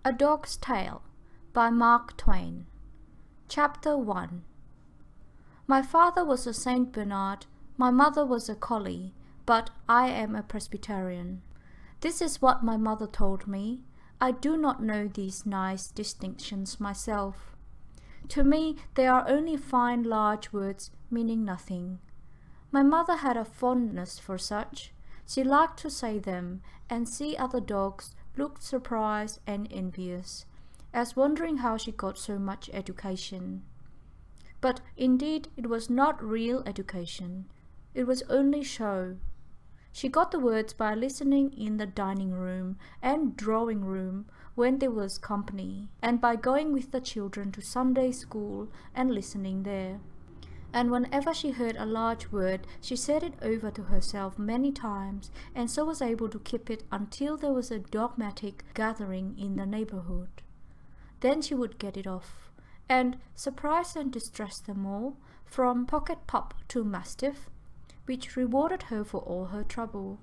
A Dog's Tale by Mark Twain. Chapter 1. My father was a Saint Bernard, my mother was a collie, but I am a Presbyterian. This is what my mother told me. I do not know these nice distinctions myself. To me, they are only fine large words meaning nothing. My mother had a fondness for such. She liked to say them and see other dogs looked surprised and envious, as wondering how she got so much education. But indeed it was not real education. It was only show. She got the words by listening in the dining room and drawing room when there was company, and by going with the children to Sunday school and listening there. And whenever she heard a large word, she said it over to herself many times, and so was able to keep it until there was a dogmatic gathering in the neighborhood. Then she would get it off, and surprise and distress them all, from pocket pup to mastiff, which rewarded her for all her trouble.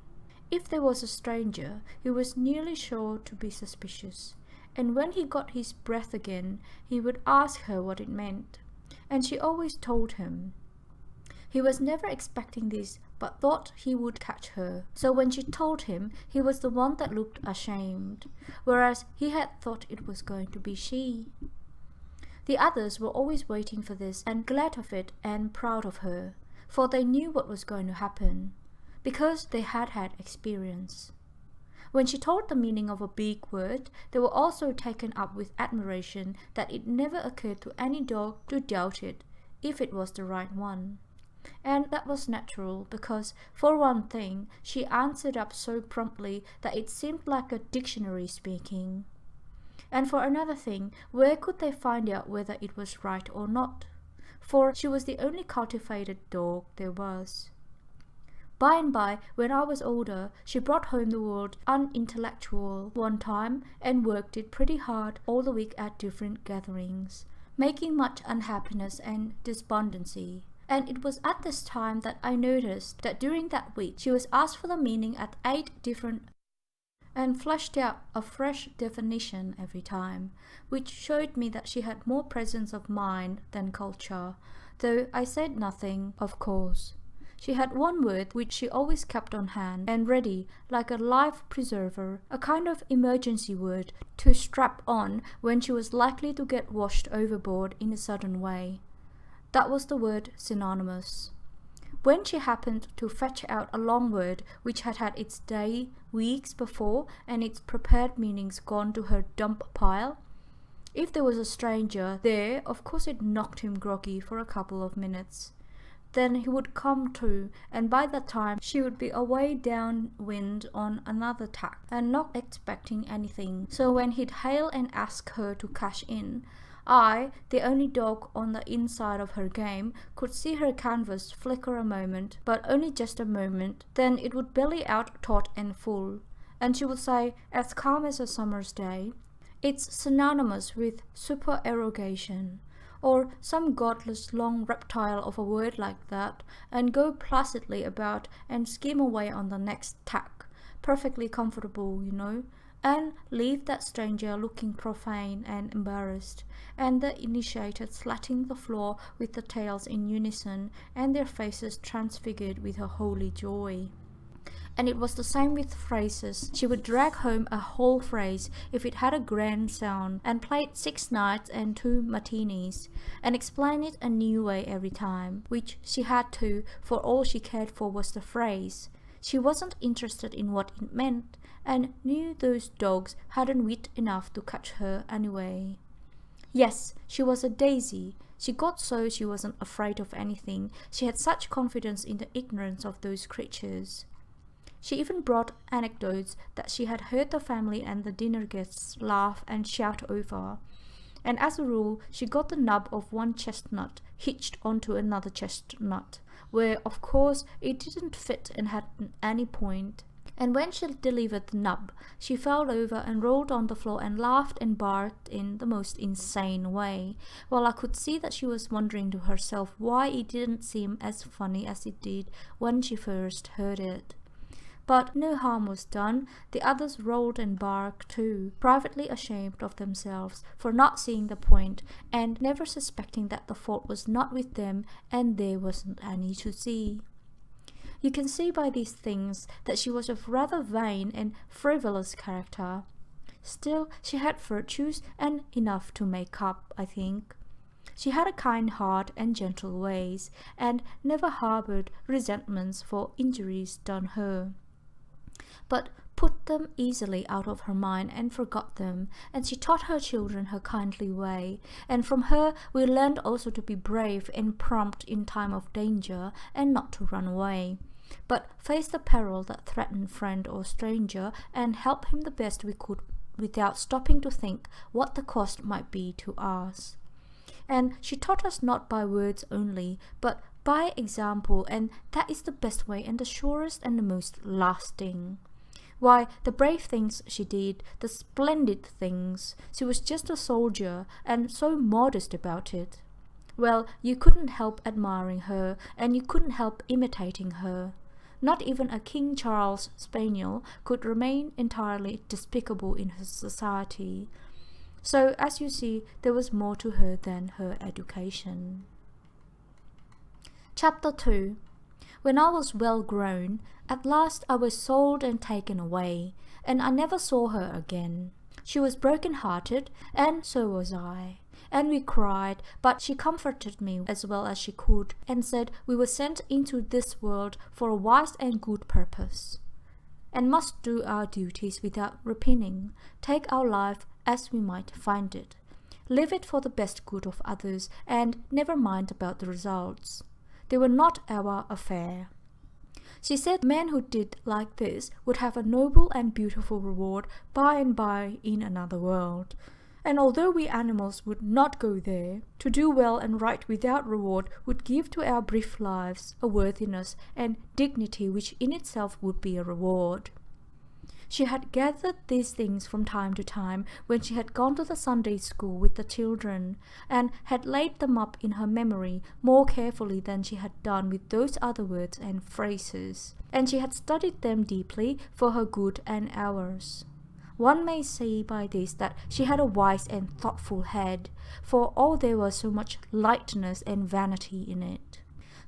If there was a stranger, he was nearly sure to be suspicious, and when he got his breath again, he would ask her what it meant. And she always told him. He was never expecting this, but thought he would catch her. So when she told him, he was the one that looked ashamed, whereas he had thought it was going to be she. The others were always waiting for this, and glad of it and proud of her, for they knew what was going to happen, because they had had experience. When she told the meaning of a big word, they were also taken up with admiration that it never occurred to any dog to doubt it, if it was the right one. And that was natural, because, for one thing, she answered up so promptly that it seemed like a dictionary speaking. And for another thing, where could they find out whether it was right or not? For she was the only cultivated dog there was. By and by, when I was older, she brought home the word unintellectual one time and worked it pretty hard all the week at different gatherings, making much unhappiness and despondency. And it was at this time that I noticed that during that week she was asked for the meaning at 8 different and fleshed out a fresh definition every time, which showed me that she had more presence of mind than culture, though I said nothing, of course. She had one word which she always kept on hand and ready, like a life preserver, a kind of emergency word to strap on when she was likely to get washed overboard in a sudden way. That was the word synonymous. When she happened to fetch out a long word which had had its day weeks before and its prepared meanings gone to her dump pile, if there was a stranger there, of course it knocked him groggy for a couple of minutes. Then he would come to, and by that time she would be away downwind on another tack, and not expecting anything. So when he'd hail and ask her to cash in, I, the only dog on the inside of her game, could see her canvas flicker a moment, but only just a moment. Then it would belly out taut and full, and she would say, as calm as a summer's day, "It's synonymous with supererogation," or some godless long reptile of a word like that, and go placidly about and skim away on the next tack, perfectly comfortable, you know, and leave that stranger looking profane and embarrassed, and the initiated slatting the floor with the tails in unison, and their faces transfigured with her holy joy. And it was the same with phrases. She would drag home a whole phrase if it had a grand sound, and play it 6 nights and 2 martinis, and explain it a new way every time, which she had to, for all she cared for was the phrase. She wasn't interested in what it meant, and knew those dogs hadn't wit enough to catch her anyway. Yes, she was a daisy. She got so she wasn't afraid of anything. She had such confidence in the ignorance of those creatures. She even brought anecdotes that she had heard the family and the dinner guests laugh and shout over. And as a rule, she got the nub of one chestnut hitched onto another chestnut, where, of course, it didn't fit and had any point. And when she delivered the nub, she fell over and rolled on the floor and laughed and barked in the most insane way, while I could see that she was wondering to herself why it didn't seem as funny as it did when she first heard it. But no harm was done. The others rolled and barked too, privately ashamed of themselves for not seeing the point, and never suspecting that the fault was not with them and there wasn't any to see. You can see by these things that she was of rather vain and frivolous character. Still, she had virtues, and enough to make up, I think. She had a kind heart and gentle ways, and never harboured resentments for injuries done her, but put them easily out of her mind and forgot them, and she taught her children her kindly way, and from her we learned also to be brave and prompt in time of danger, and not to run away, but face the peril that threatened friend or stranger, and help him the best we could without stopping to think what the cost might be to us. And she taught us not by words only, but by example, and that is the best way and the surest and the most lasting. Why, the brave things she did, the splendid things, she was just a soldier, and so modest about it. Well, you couldn't help admiring her, and you couldn't help imitating her. Not even a King Charles spaniel could remain entirely despicable in her society. So, as you see, there was more to her than her education. Chapter 2. When I was well grown, at last I was sold and taken away, and I never saw her again. She was broken-hearted, and so was I. And we cried, but she comforted me as well as she could, and said we were sent into this world for a wise and good purpose, and must do our duties without repining, take our life as we might find it, live it for the best good of others, and never mind about the results. They were not our affair. She said men who did like this would have a noble and beautiful reward by and by in another world. And although we animals would not go there, to do well and right without reward would give to our brief lives a worthiness and dignity which in itself would be a reward. She had gathered these things from time to time when she had gone to the Sunday school with the children, and had laid them up in her memory more carefully than she had done with those other words and phrases, and she had studied them deeply for her good and ours. One may see by this that she had a wise and thoughtful head, for all there was so much lightness and vanity in it.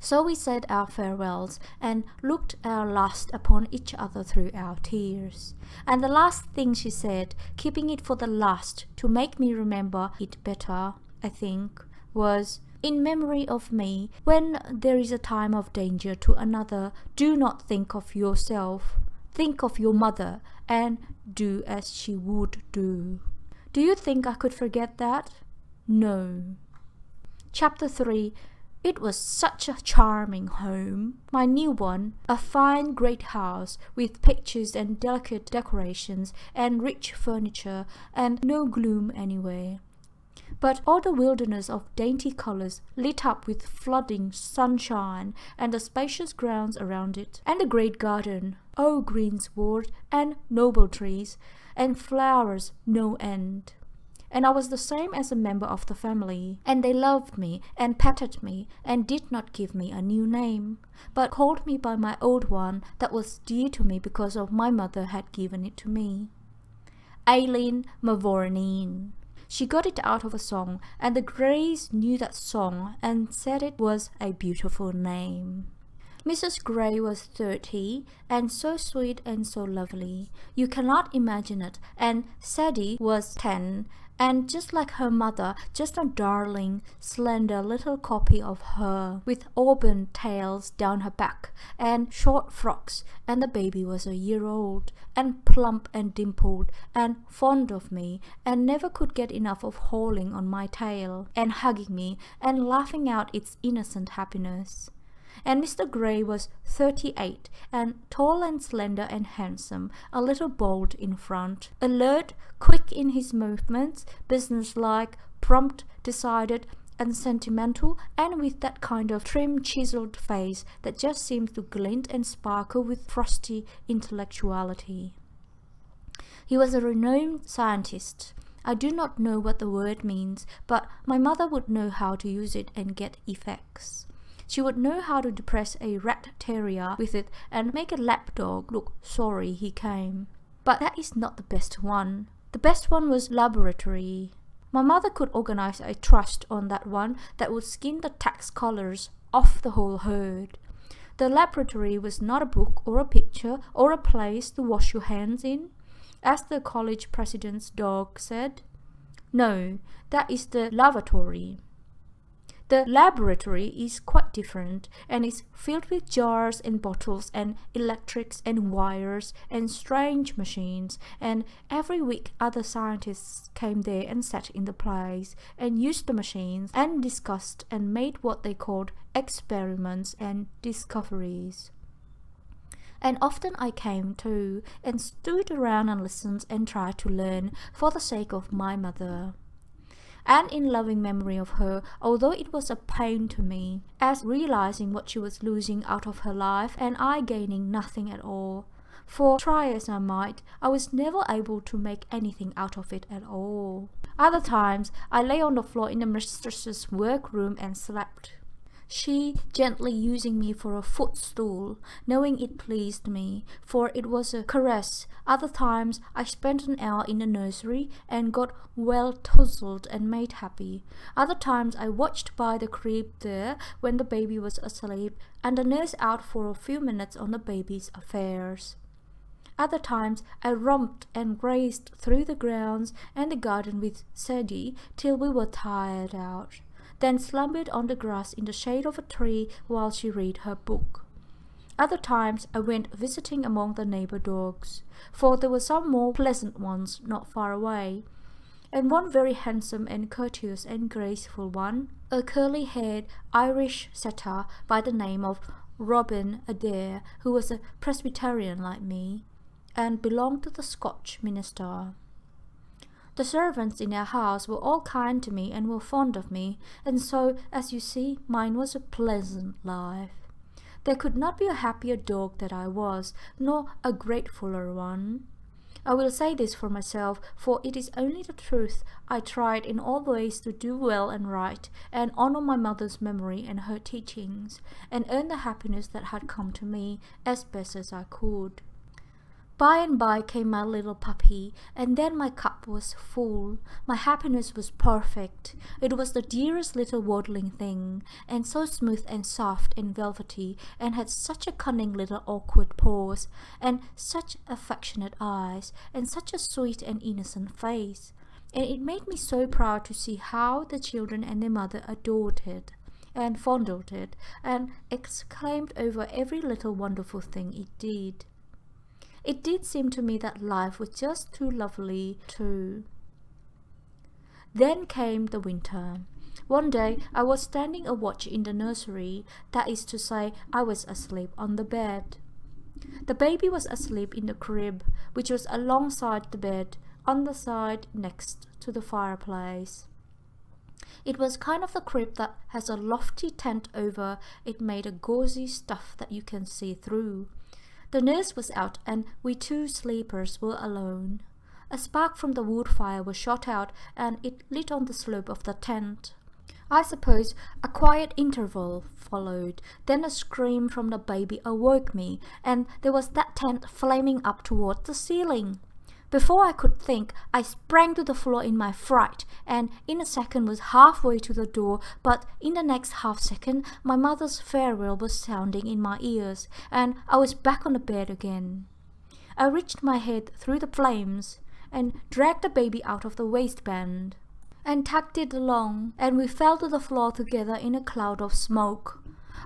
So we said our farewells, and looked our last upon each other through our tears. And the last thing she said, keeping it for the last to make me remember it better, I think, was, "In memory of me, when there is a time of danger to another, do not think of yourself. Think of your mother, and do as she would do." Do you think I could forget that? No. Chapter 3. It was such a charming home, my new one, a fine great house with pictures and delicate decorations and rich furniture, and no gloom anywhere, but all the wilderness of dainty colours lit up with flooding sunshine, and the spacious grounds around it, and the great garden, oh greensward, and noble trees, and flowers no end. And I was the same as a member of the family, and they loved me, and petted me, and did not give me a new name, but called me by my old one that was dear to me because of my mother had given it to me. Aileen Mavourneen. She got it out of a song, and the Greys knew that song, and said it was a beautiful name. Mrs. Grey was 30, and so sweet and so lovely. You cannot imagine it. And Sadie was 10, and just like her mother, just a darling, slender little copy of her, with auburn tails down her back, and short frocks, and the baby was a year old, and plump and dimpled, and fond of me, and never could get enough of hauling on my tail, and hugging me, and laughing out its innocent happiness. And Mr. Grey was 38, and tall and slender and handsome, a little bald in front, alert, quick in his movements, businesslike, prompt, decided, and sentimental, and with that kind of trim, chiselled face that just seems to glint and sparkle with frosty intellectuality. He was a renowned scientist. I do not know what the word means, but my mother would know how to use it and get effects. She would know how to depress a rat terrier with it and make a lapdog look sorry he came. But that is not the best one. The best one was laboratory. My mother could organize a trust on that one that would skin the tax collars off the whole herd. The laboratory was not a book or a picture or a place to wash your hands in, as the college president's dog said. No, that is the lavatory. The laboratory is quite different and is filled with jars and bottles and electrics and wires and strange machines, and every week other scientists came there and sat in the place and used the machines and discussed and made what they called experiments and discoveries. And often I came too and stood around and listened and tried to learn for the sake of my mother. And in loving memory of her, although it was a pain to me, as realizing what she was losing out of her life and I gaining nothing at all. For try as I might, I was never able to make anything out of it at all. Other times, I lay on the floor in the mistress's workroom and slept. She gently using me for a footstool, knowing it pleased me, for it was a caress. Other times I spent an hour in the nursery and got well tousled and made happy. Other times I watched by the crib there when the baby was asleep and the nurse out for a few minutes on the baby's affairs. Other times I romped and grazed through the grounds and the garden with Sadie till we were tired out, then slumbered on the grass in the shade of a tree while she read her book. Other times I went visiting among the neighbor dogs, for there were some more pleasant ones not far away, and one very handsome and courteous and graceful one, a curly-haired Irish setter by the name of Robin Adair, who was a Presbyterian like me, and belonged to the Scotch minister. The servants in our house were all kind to me and were fond of me, and so, as you see, mine was a pleasant life. There could not be a happier dog that I was, nor a gratefuller one. I will say this for myself, for it is only the truth. I tried in all ways to do well and right, and honor my mother's memory and her teachings, and earn the happiness that had come to me as best as I could. By and by came my little puppy, and then my cup was full. My happiness was perfect. It was the dearest little waddling thing, and so smooth and soft and velvety, and had such a cunning little awkward paws, and such affectionate eyes, and such a sweet and innocent face. And it made me so proud to see how the children and their mother adored it, and fondled it, and exclaimed over every little wonderful thing it did. It did seem to me that life was just too lovely too. Then came the winter. One day I was standing a watch in the nursery, that is to say, I was asleep on the bed. The baby was asleep in the crib, which was alongside the bed, on the side next to the fireplace. It was kind of the crib that has a lofty tent over it made of gauzy stuff that you can see through. The nurse was out and we two sleepers were alone. A spark from the wood fire was shot out and it lit on the slope of the tent. I suppose a quiet interval followed, then a scream from the baby awoke me, and there was that tent flaming up toward the ceiling. Before I could think, I sprang to the floor in my fright, and in a second was halfway to the door, but in the next half-second my mother's farewell was sounding in my ears, and I was back on the bed again. I reached my head through the flames, and dragged the baby out of the waistband, and tugged it along, and we fell to the floor together in a cloud of smoke.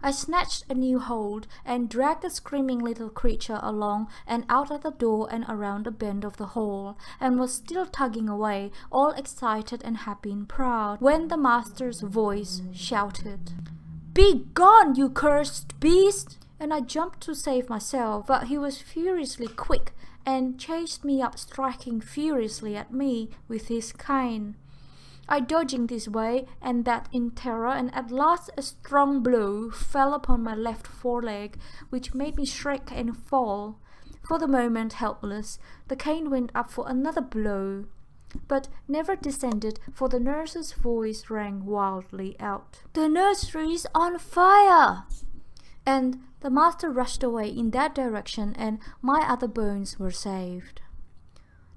I snatched a new hold and dragged the screaming little creature along and out at the door and around the bend of the hall, and was still tugging away, all excited and happy and proud, when the master's voice shouted, "Be gone, you cursed beast!" And I jumped to save myself, but he was furiously quick and chased me up, striking furiously at me with his cane. I dodging this way and that in terror, and at last a strong blow fell upon my left foreleg, which made me shriek and fall. For the moment helpless, the cane went up for another blow. but never descended, for the nurse's voice rang wildly out. "The nursery's on fire!" And the master rushed away in that direction, and my other bones were saved.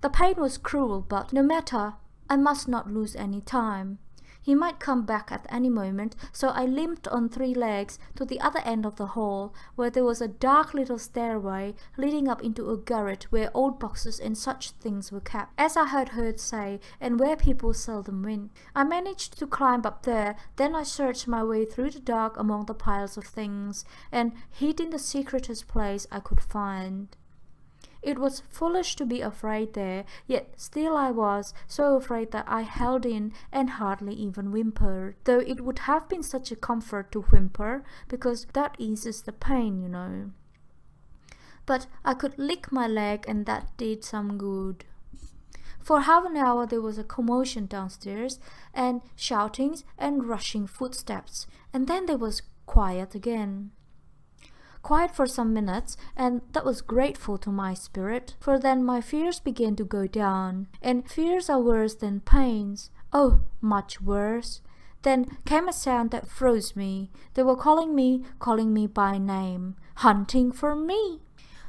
The pain was cruel, but no matter, I must not lose any time. He might come back at any moment, so I limped on 3 legs to the other end of the hall, where there was a dark little stairway leading up into a garret where old boxes and such things were kept, as I had heard say, and where people seldom went. I managed to climb up there, then I searched my way through the dark among the piles of things, and hid in the secretest place I could find. It was foolish to be afraid there, yet still I was so afraid that I held in and hardly even whimpered, though it would have been such a comfort to whimper, because that eases the pain, you know. But I could lick my leg, and that did some good. For half an hour there was a commotion downstairs, and shoutings and rushing footsteps, and then there was quiet again. Quiet for some minutes, and that was grateful to my spirit, for then my fears began to go down, and fears are worse than pains. Oh, much worse. Then came a sound that froze me. They were calling me by name, hunting for me.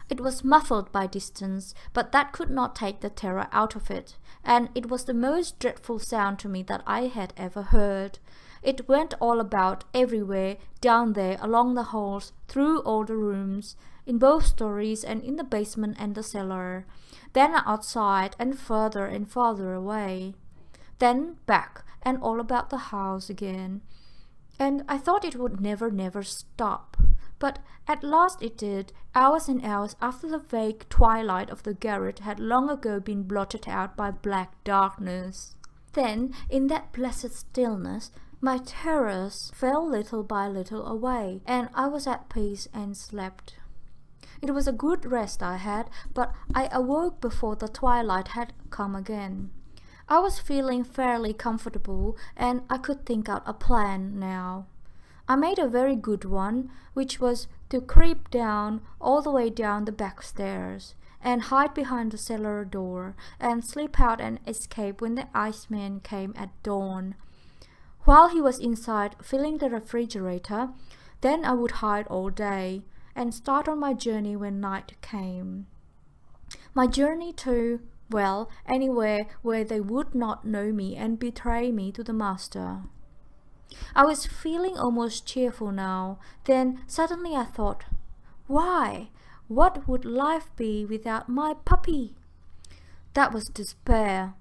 It was muffled by distance, but that could not take the terror out of it, and it was the most dreadful sound to me that I had ever heard. It went all about, everywhere, down there, along the halls, through all the rooms, in both stories, and in the basement and the cellar, then outside, and farther away, then back, and all about the house again. And I thought it would never stop. But at last it did, hours and hours after the vague twilight of the garret had long ago been blotted out by black darkness. Then, in that blessed stillness, my terrors fell little by little away, and I was at peace and slept. It was a good rest I had, but I awoke before the twilight had come again. I was feeling fairly comfortable, and I could think out a plan now. I made a very good one, which was to creep down all the way down the back stairs, and hide behind the cellar door, and slip out and escape when the iceman came at dawn. While he was inside filling the refrigerator, then I would hide all day, and start on my journey when night came. My journey to, well, anywhere where they would not know me and betray me to the master. I was feeling almost cheerful now. Then suddenly I thought, why? What would life be without my puppy? That was despair.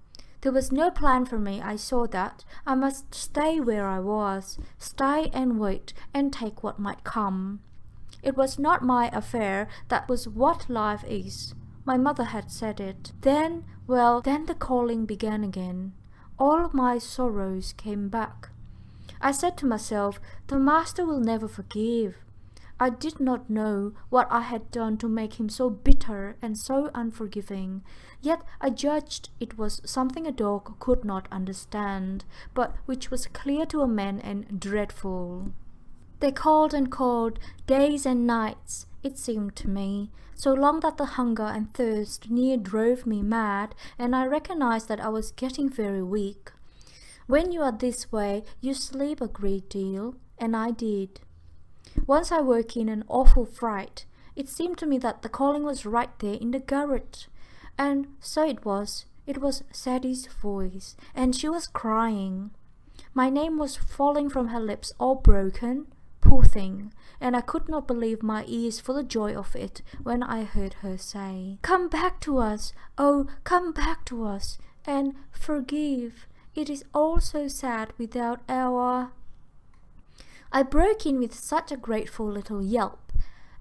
There was no plan for me, I saw that. I must stay where I was, stay and wait, and take what might come. It was not my affair, that was what life is. My mother had said it. Then the calling began again. All my sorrows came back. I said to myself, the master will never forgive. I did not know what I had done to make him so bitter and so unforgiving, yet I judged it was something a dog could not understand, but which was clear to a man and dreadful. They called and called, days and nights, it seemed to me, so long that the hunger and thirst near drove me mad, and I recognized that I was getting very weak. When you are this way, you sleep a great deal, and I did. Once I woke in an awful fright. It seemed to me that the calling was right there in the garret. And so it was. It was Sadie's voice, and she was crying. My name was falling from her lips all broken, poor thing, and I could not believe my ears for the joy of it when I heard her say, "Come back to us, oh, come back to us, and forgive. It is all so sad without our..." I broke in with such a grateful little yelp,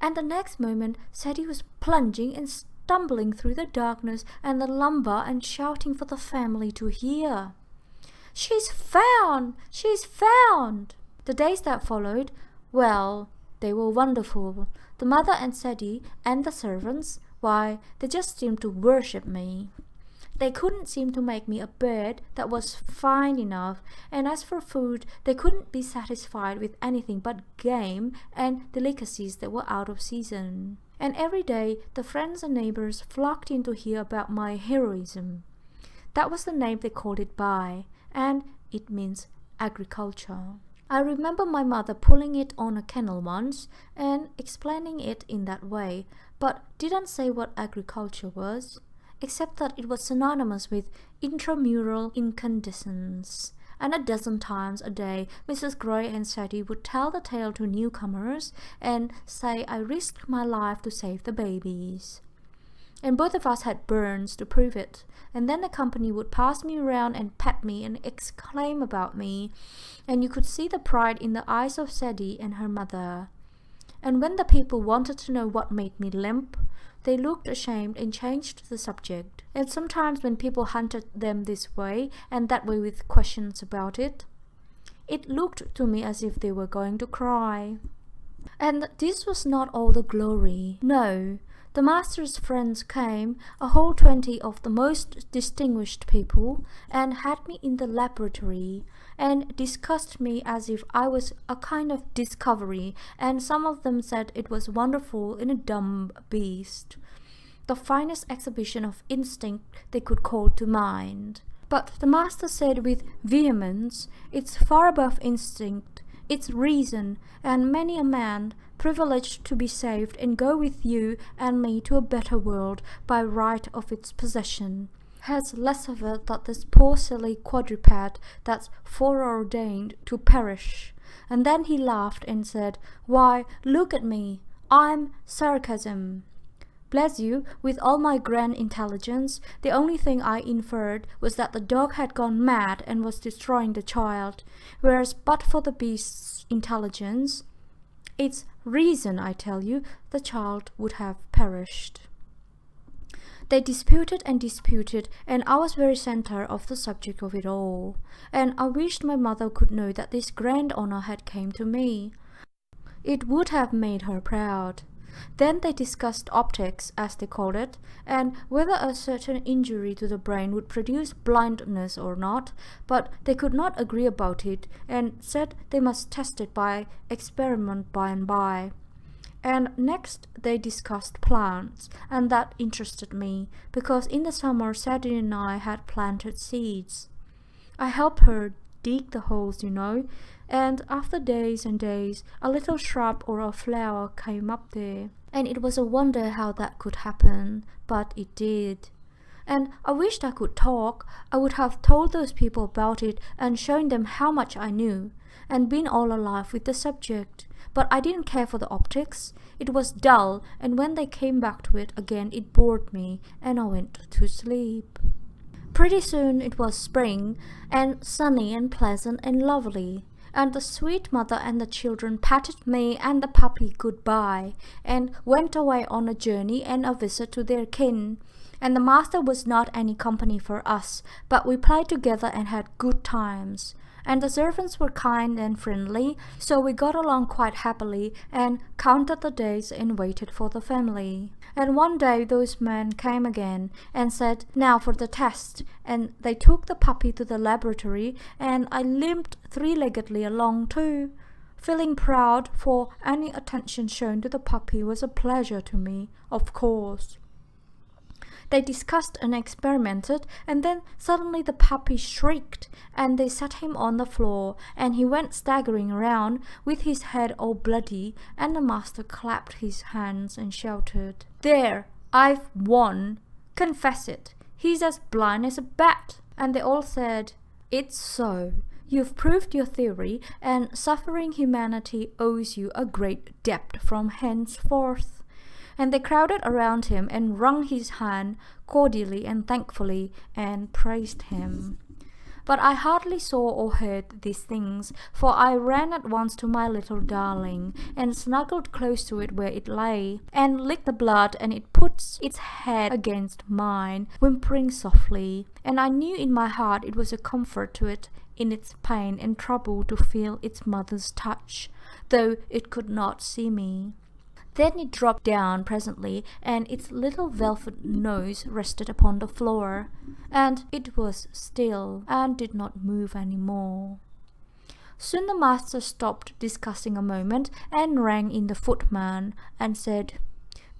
and the next moment Sadie was plunging and stumbling through the darkness and the lumber and shouting for the family to hear. "She's found! She's found!" The days that followed, well, they were wonderful. The mother and Sadie and the servants, why, they just seemed to worship me. They couldn't seem to make me a bed that was fine enough, and as for food, they couldn't be satisfied with anything but game and delicacies that were out of season. And every day the friends and neighbors flocked in to hear about my heroism. That was the name they called it by, and it means agriculture. I remember my mother pulling it on a kennel once and explaining it in that way, but didn't say what agriculture was, except that it was synonymous with intramural incandescence. And a dozen times a day, Mrs. Gray and Sadie would tell the tale to newcomers and say I risked my life to save the babies. And both of us had burns to prove it. And then the company would pass me around and pat me and exclaim about me. And you could see the pride in the eyes of Sadie and her mother. And when the people wanted to know what made me limp, they looked ashamed and changed the subject. And sometimes when people hunted them this way and that way with questions about it, it looked to me as if they were going to cry. And this was not all the glory. No. The master's friends came, a whole 20 of the most distinguished people, and had me in the laboratory, and discussed me as if I was a kind of discovery, and some of them said it was wonderful in a dumb beast, the finest exhibition of instinct they could call to mind. But the master said with vehemence, it's far above instinct, it's reason, and many a man, privileged to be saved and go with you and me to a better world by right of its possession, has less of it than this poor silly quadruped that's foreordained to perish. And then he laughed and said, why, look at me, I'm sarcasm. Bless you, with all my grand intelligence, the only thing I inferred was that the dog had gone mad and was destroying the child, whereas but for the beast's intelligence, its reason, I tell you, the child would have perished. They disputed and disputed, and I was very center of the subject of it all, and I wished my mother could know that this grand honor had came to me. It would have made her proud. Then they discussed optics, as they called it, and whether a certain injury to the brain would produce blindness or not, but they could not agree about it, and said they must test it by experiment by and by. And next they discussed plants, and that interested me, because in the summer Sadie and I had planted seeds. I helped her dig the holes, you know, and after days and days, a little shrub or a flower came up there. And it was a wonder how that could happen, but it did. And I wished I could talk. I would have told those people about it and shown them how much I knew, and been all alive with the subject. But I didn't care for the optics. It was dull, and when they came back to it again, it bored me, and I went to sleep. Pretty soon it was spring, and sunny and pleasant and lovely. And the sweet mother and the children patted me and the puppy goodbye, and went away on a journey and a visit to their kin. And the master was not any company for us, but we played together and had good times. And the servants were kind and friendly, so we got along quite happily and counted the days and waited for the family. And one day those men came again and said, now for the test, and they took the puppy to the laboratory, and I limped three-leggedly along too. Feeling proud, for any attention shown to the puppy was a pleasure to me, of course. They discussed and experimented, and then suddenly the puppy shrieked, and they set him on the floor, and he went staggering around with his head all bloody, and the master clapped his hands and shouted, there, I've won. Confess it. He's as blind as a bat. And they all said, it's so. You've proved your theory, and suffering humanity owes you a great debt from henceforth. And they crowded around him and wrung his hand cordially and thankfully and praised him. But I hardly saw or heard these things, for I ran at once to my little darling and snuggled close to it where it lay, and licked the blood, and it put its head against mine, whimpering softly, and I knew in my heart it was a comfort to it in its pain and trouble to feel its mother's touch, though it could not see me. Then it dropped down presently, and its little velvet nose rested upon the floor, and it was still, and did not move any more. Soon the master stopped discussing a moment, and rang in the footman, and said,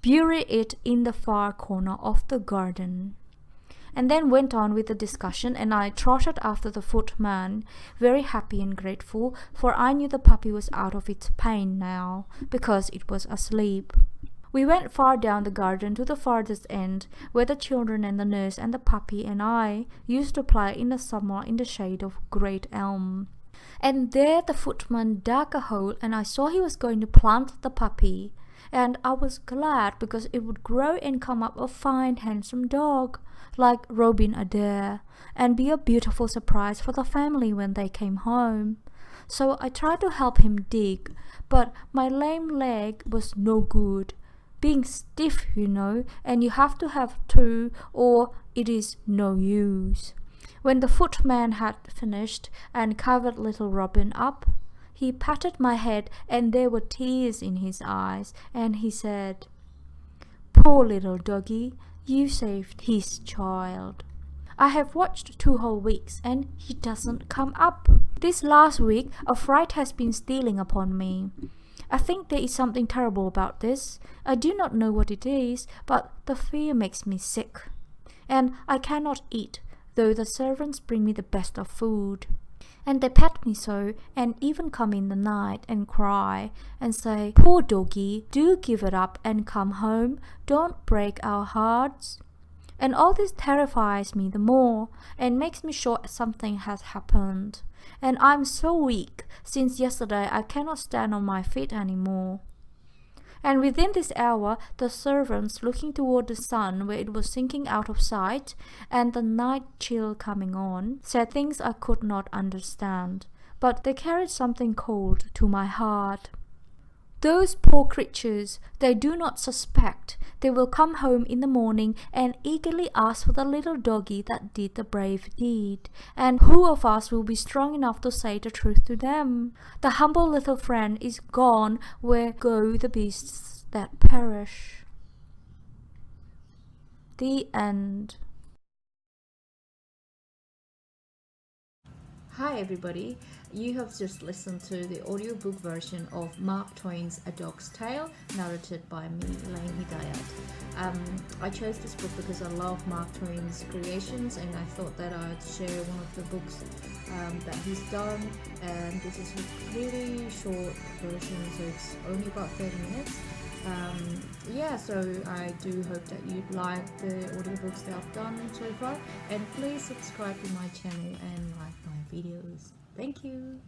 bury it in the far corner of the garden. and then went on with the discussion, and I trotted after the footman, very happy and grateful, for I knew the puppy was out of its pain now, because it was asleep. We went far down the garden to the farthest end, where the children and the nurse and the puppy and I used to play in the summer in the shade of great elm. And there the footman dug a hole, and I saw he was going to plant the puppy. And I was glad, because it would grow and come up a fine handsome dog, like Robin Adair, and be a beautiful surprise for the family when they came home. So I tried to help him dig, but my lame leg was no good. Being stiff, you know, and you have to have two, or it is no use. When the footman had finished and covered little Robin up, he patted my head, and there were tears in his eyes, and he said, "Poor little doggy, you saved his child. I have watched 2 whole weeks, and he doesn't come up. This last week a fright has been stealing upon me. I think there is something terrible about this. I do not know what it is, but the fear makes me sick. And I cannot eat, though the servants bring me the best of food. And they pet me so, and even come in the night and cry and say, 'Poor doggy, do give it up and come home. Don't break our hearts.' And all this terrifies me the more, and makes me sure something has happened. And I'm so weak, since yesterday I cannot stand on my feet any more." And within this hour the servants, looking toward the sun where it was sinking out of sight, and the night chill coming on, said things I could not understand, but they carried something cold to my heart. Those poor creatures, they do not suspect. They will come home in the morning and eagerly ask for the little doggy that did the brave deed. And who of us will be strong enough to say the truth to them? The humble little friend is gone where go the beasts that perish. The end. Hi everybody, you have just listened to the audiobook version of Mark Twain's A Dog's Tale, narrated by me, Elaine Hidayat. I chose this book because I love Mark Twain's creations, and I thought that I'd share one of the books that he's done, and this is a really short version, so it's only about 30 minutes. So I do hope that you'd like the audiobooks that I've done so far, and please subscribe to my channel and like my videos. Thank you.